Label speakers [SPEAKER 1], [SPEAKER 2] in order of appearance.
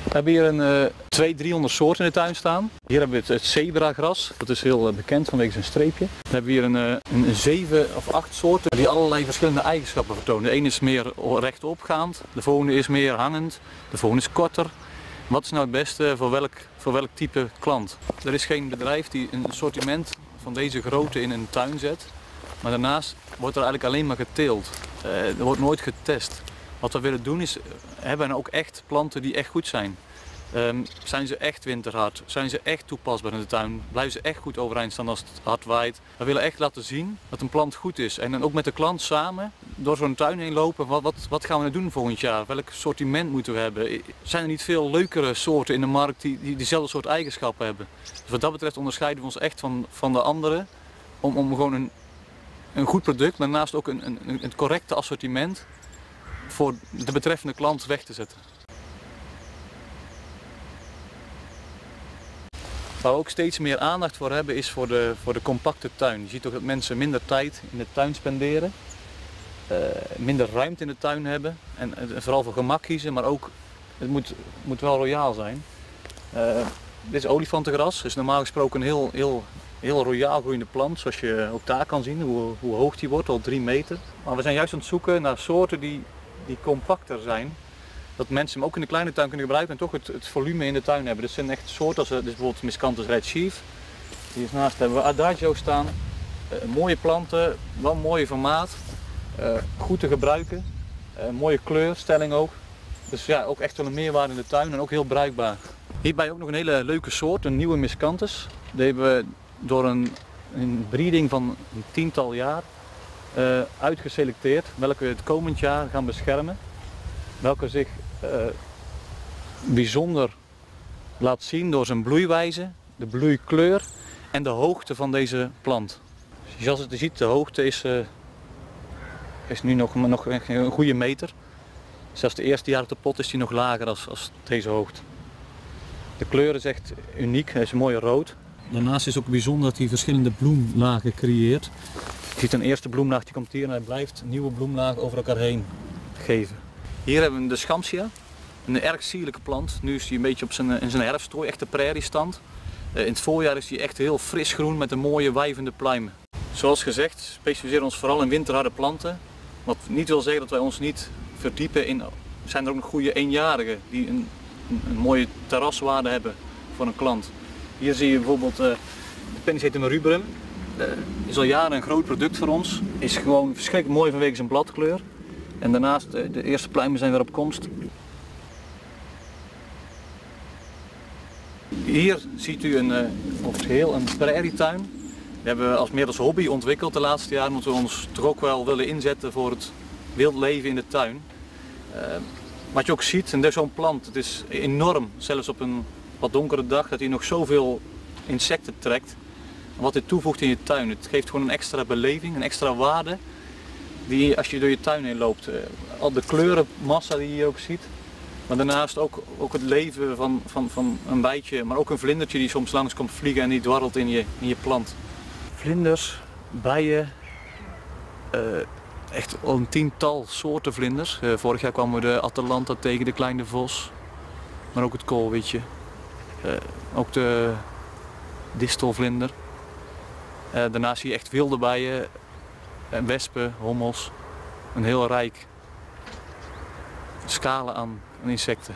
[SPEAKER 1] We hebben hier een 200-300 soorten in de tuin staan. Hier hebben we het zebragras, dat is heel bekend vanwege zijn streepje. We hebben hier een 7 of 8 soorten die allerlei verschillende eigenschappen vertonen. De ene is meer rechtopgaand, de volgende is meer hangend, de volgende is korter. Wat is nou het beste voor welk type klant? Er is geen bedrijf die een assortiment van deze grootte in een tuin zet, maar daarnaast wordt er eigenlijk alleen maar geteeld. Er wordt nooit getest. Wat we willen doen is, hebben we ook echt planten die echt goed zijn. Zijn ze echt winterhard? Zijn ze echt toepasbaar in de tuin? Blijven ze echt goed overeind staan als het hard waait? We willen echt laten zien dat een plant goed is. En dan ook met de klant samen door zo'n tuin heen lopen. Wat gaan we nou doen volgend jaar? Welk sortiment moeten we hebben? Zijn er niet veel leukere soorten in de markt die diezelfde soort eigenschappen hebben? Dus wat dat betreft onderscheiden we ons echt van de anderen. Om gewoon een goed product, maar daarnaast ook een correcte assortiment voor de betreffende klant weg te zetten. Waar we ook steeds meer aandacht voor hebben is voor de compacte tuin. Je ziet ook dat mensen minder tijd in de tuin spenderen, minder ruimte in de tuin hebben en vooral voor gemak kiezen, maar ook het moet wel royaal zijn. Dit is olifantengras, is normaal gesproken een heel royaal groeiende plant, zoals je ook daar kan zien hoe hoog die wordt, al 3 meter. Maar we zijn juist aan het zoeken naar soorten die compacter zijn. Dat mensen hem ook in de kleine tuin kunnen gebruiken en toch het volume in de tuin hebben. Dit zijn echt soorten als dus bijvoorbeeld Miscanthus Red Chief. Hiernaast hebben we Adagio staan. Mooie planten, wel een mooie formaat. Goed te gebruiken. Mooie kleurstelling ook. Dus ja, ook echt wel een meerwaarde in de tuin en ook heel bruikbaar. Hierbij ook nog een hele leuke soort, een nieuwe Miscanthus. Die hebben we door een breeding van een 10-tal jaar uitgeselecteerd. Welke we het komend jaar gaan beschermen. Welke zich bijzonder laat zien door zijn bloeiwijze, de bloeikleur en de hoogte van deze plant. Zoals je ziet, de hoogte is nu nog een goede meter. Zelfs de eerste jaar op de pot is die nog lager als deze hoogte. De kleur is echt uniek, hij is mooi rood. Daarnaast is het ook bijzonder dat hij verschillende bloemlagen creëert. Je ziet een eerste bloemlaag, die komt hier en hij blijft nieuwe bloemlagen over elkaar heen geven. Hier hebben we de Schampsia, een erg sierlijke plant. Nu is hij een beetje in zijn herfsttooi, echt de prairiestand. In het voorjaar is hij echt heel fris groen met een mooie wijvende pluimen. Zoals gezegd, specialiseren we ons vooral in winterharde planten. Wat niet wil zeggen dat wij ons niet verdiepen in, zijn er ook nog goede eenjarigen die een mooie terraswaarde hebben voor een klant. Hier zie je bijvoorbeeld de Pennisetum rubrum. Is al jaren een groot product voor ons. Is gewoon verschrikkelijk mooi vanwege zijn bladkleur. En daarnaast, de eerste pluimen zijn weer op komst. Hier ziet u op het heel een prairietuin. We hebben meer als hobby ontwikkeld de laatste jaren, omdat we ons toch ook wel willen inzetten voor het wildleven in de tuin. Wat je ook ziet, en zo'n plant, het is enorm, zelfs op een wat donkere dag, dat hij nog zoveel insecten trekt. En wat dit toevoegt in je tuin, het geeft gewoon een extra beleving, een extra waarde. Die als je door je tuin heen loopt, al de kleurenmassa die je hier ook ziet, maar daarnaast ook het leven van een bijtje, maar ook een vlindertje die soms langs komt vliegen en die dwarrelt in je plant. Vlinders, bijen, echt al een 10-tal soorten vlinders. Vorig jaar kwamen we de Atalanta tegen, de kleine vos, maar ook het koolwitje, ook de distelvlinder. Daarnaast zie je echt wilde bijen. Wespen, hommels, een heel rijk scala aan insecten.